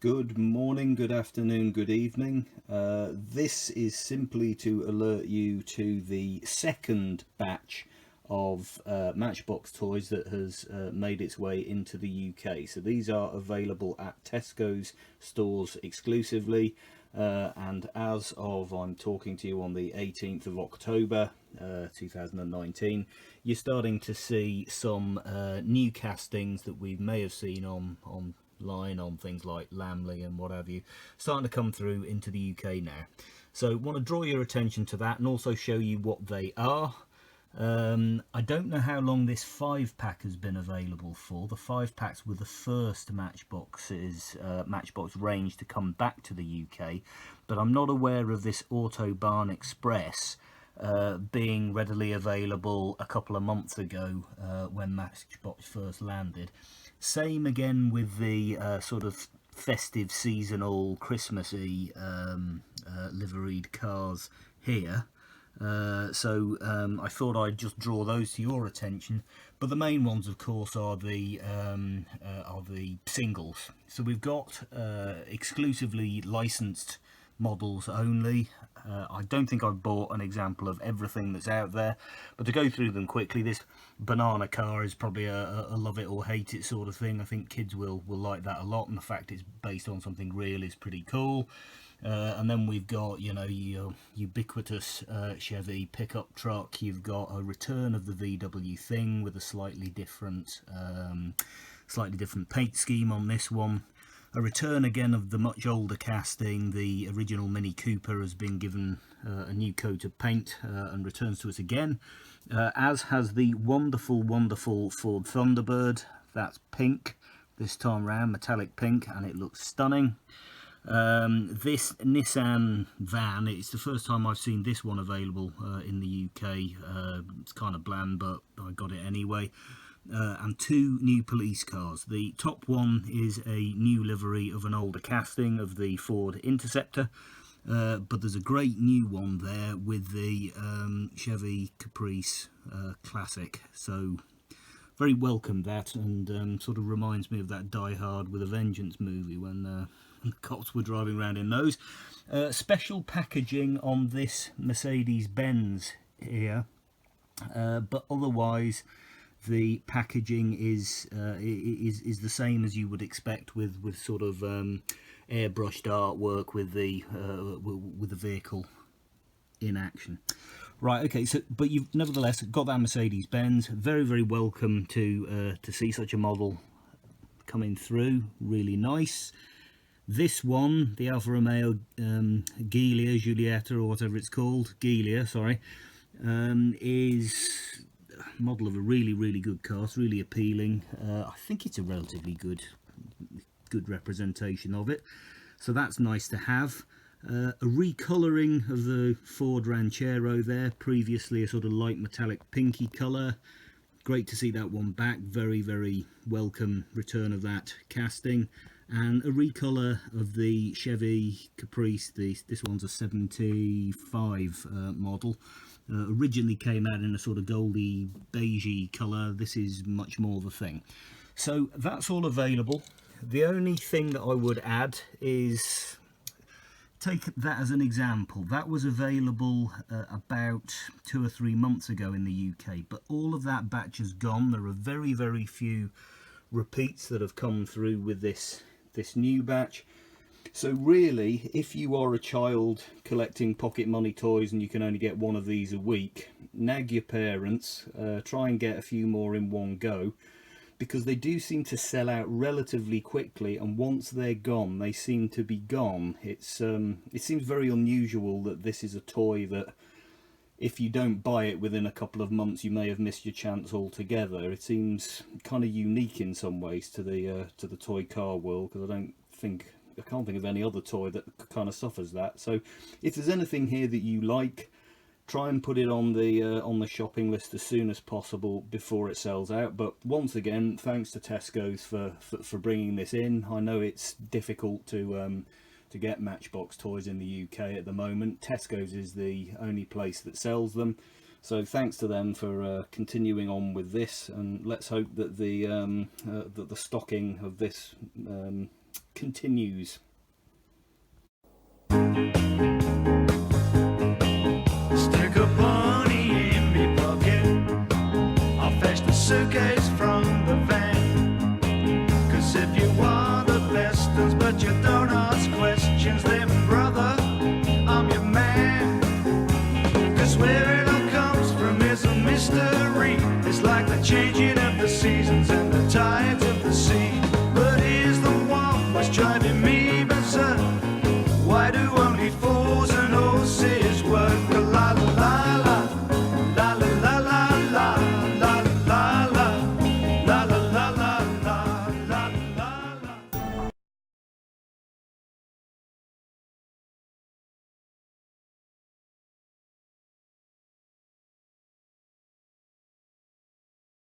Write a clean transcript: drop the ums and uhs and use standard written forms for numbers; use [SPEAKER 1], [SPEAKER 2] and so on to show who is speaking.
[SPEAKER 1] Good morning, good afternoon, good evening. This is simply to alert you to the second batch of Matchbox toys that has made its way into the UK. So these are available at Tesco's stores exclusively, and as of I'm talking to you on the 18th of October 2019, you're starting to see some new castings that we may have seen on line on things like Lamley and what have you, starting to come through into the UK now. So want to draw your attention to that and also show you what they are. I don't know how long this 5-pack has been available for. The 5-packs were the first Matchbox range to come back to the UK, but I'm not aware of this Autobahn Express being readily available a couple of months ago when Matchbox first landed. Same again with the sort of festive, seasonal, Christmassy liveried cars here. I thought I'd just draw those to your attention. But the main ones, of course, are the singles. So we've got exclusively licensed models only. I don't think I've bought an example of everything that's out there, but to go through them quickly, this banana car is probably a love it or hate it sort of thing. I think kids will like that a lot, and the fact it's based on something real is pretty cool. And then we've got, you know, your ubiquitous Chevy pickup truck. You've got a return of the VW thing with a slightly different paint scheme on this one. A return again of the much older casting. The original Mini Cooper has been given a new coat of paint and returns to us again, as has the wonderful Ford Thunderbird. That's pink this time round, metallic pink, and it looks stunning. This Nissan van, it's the first time I've seen this one available in the UK. It's kind of bland, but I got it anyway. And 2 new police cars. The top one is a new livery of an older casting of the Ford Interceptor, but there's a great new one there with the Chevy Caprice Classic. So very welcome that, and sort of reminds me of that Die Hard with a Vengeance movie when the cops were driving around in those. Special packaging on this Mercedes-Benz here, but otherwise the packaging is the same as you would expect with sort of airbrushed artwork with the vehicle in action. Right, okay, so but you've nevertheless got that Mercedes-Benz. Very welcome to see such a model coming through. Really nice. This one, the Alfa Romeo Giulietta, or whatever it's called, Giulia, sorry, is a model of a really good car. It's really appealing. I think it's a relatively good representation of it, so that's nice to have. A recolouring of the Ford Ranchero there, previously a sort of light metallic pinky colour. Great to see that one back. Very welcome return of that casting. And a recolour of the Chevy Caprice. This one's a 75 model. Originally came out in a sort of goldy beigey colour. This is much more the thing. So that's all available. The only thing that I would add is, take that as an example. That was available about 2 or 3 months ago in the UK, but all of that batch has gone. There are very few repeats that have come through with this new batch. So really, if you are a child collecting pocket money toys and you can only get one of these a week, nag your parents, try and get a few more in one go, because they do seem to sell out relatively quickly, and once they're gone, they seem to be gone. It seems very unusual that this is a toy that, if you don't buy it within a couple of months, you may have missed your chance altogether. It seems kind of unique in some ways to the toy car world, because I can't think of any other toy that kind of suffers that. So if there's anything here that you like, try and put it on the shopping list as soon as possible before it sells out. But once again, thanks to Tesco's for bringing this in. I know it's difficult to get Matchbox toys in the UK at the moment. Tesco's is the only place that sells them, So thanks to them for continuing on with this, and let's hope that the stocking of this continues.
[SPEAKER 2] Stick a bunny in me pocket, I'll fetch the suitcase.